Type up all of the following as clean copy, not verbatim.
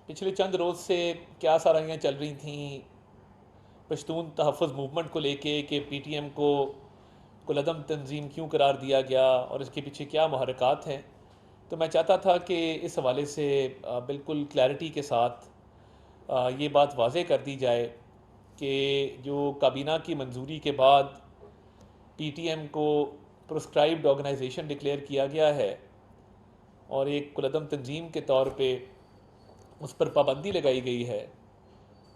पिछले चंद रोज़ से क्या साराहियाँ चल रही थीं पश्तून तहफ़्फ़ुज़ मूवमेंट को लेके कि पीटीएम को कुलअदम तंजीम क्यों करार दिया गया और इसके पीछे क्या मुहर्रिकात हैं। तो मैं चाहता था कि इस हवाले से बिल्कुल क्लैरिटी के साथ ये बात वाज़ेह कर दी जाए कि जो काबीना की मंजूरी के बाद पीटीएम को प्रोस्क्राइब्ड ऑर्गेनाइजेशन डिक्लेयर किया गया है और एक कुलअदम तंजीम के तौर पे उस पर पाबंदी लगाई गई है,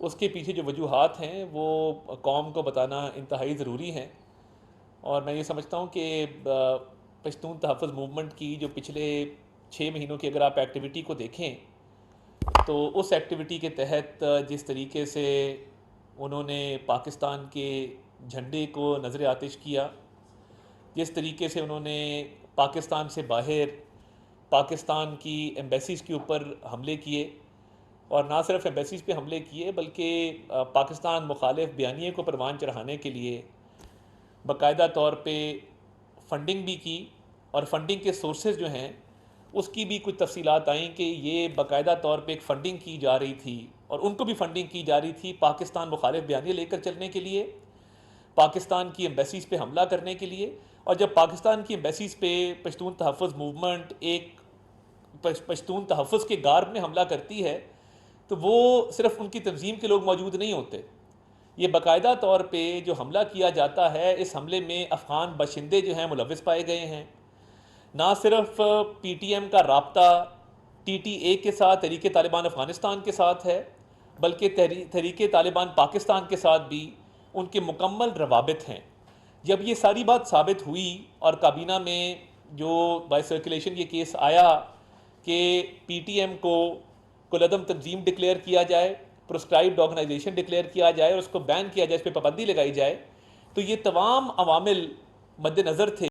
उसके पीछे जो वजूहात हैं वो कौम को बताना इंतहाई ज़रूरी हैं। और मैं ये समझता हूँ कि पश्तून तहफ़्फ़ुज़ मूवमेंट की जो पिछले 6 महीनों की अगर आप एक्टिविटी को देखें तो उस एक्टिविटी के तहत जिस तरीके से उन्होंने पाकिस्तान के झंडे को नज़र आतिश किया, जिस तरीके से उन्होंने पाकिस्तान से बाहर पाकिस्तान की एम्बेसीज़ के ऊपर हमले किए और ना सिर्फ एम्बेसीज़ पे हमले किए बल्कि पाकिस्तान मुखालिफ बयानिए को परवान चढ़ाने के लिए बाकायदा तौर पे फ़ंडिंग भी की और फ़ंडिंग के सोर्सेज जो हैं उसकी भी कुछ तफसीलात आई कि ये बाकायदा तौर पे एक फ़ंडिंग की जा रही थी और उनको भी फ़ंडिंग की जा रही थी पाकिस्तान मुखालिफ बयानिए लेकर चलने के लिए, पाकिस्तान की एम्बेसीज़ पे हमला करने के लिए। और जब पाकिस्तान की एम्बेसीज़ पे पश्तून तहफ़्फ़ुज़ मूवमेंट एक पश्तून तहफ़्फ़ुज़ के गार्ब में हमला करती है तो वो सिर्फ उनकी तंजीम के लोग मौजूद नहीं होते, ये बाकायदा तौर पे जो हमला किया जाता है इस हमले में अफ़गान बाशिंदे जो हैं मुलविस पाए गए हैं। ना सिर्फ पीटीएम का राब्ता टीटीए के साथ तहरीक तालिबान अफ़गानिस्तान के साथ है बल्कि तहरीक तालिबान पाकिस्तान के साथ भी उनके मुकम्मल रवाबित हैं। जब ये सारी बात साबित हुई और काबीना में जो बाय सर्कुलेशन ये केस आया कि पीटीएम को कुलअदम तंजीम डिक्लेयर किया जाए, प्रोस्क्राइब्ड ऑर्गेनाइजेशन डिक्लेयर किया जाए और उसको बैन किया जाए, इस पर पाबंदी लगाई जाए, तो ये तमाम अवामिल मद्देनज़र थे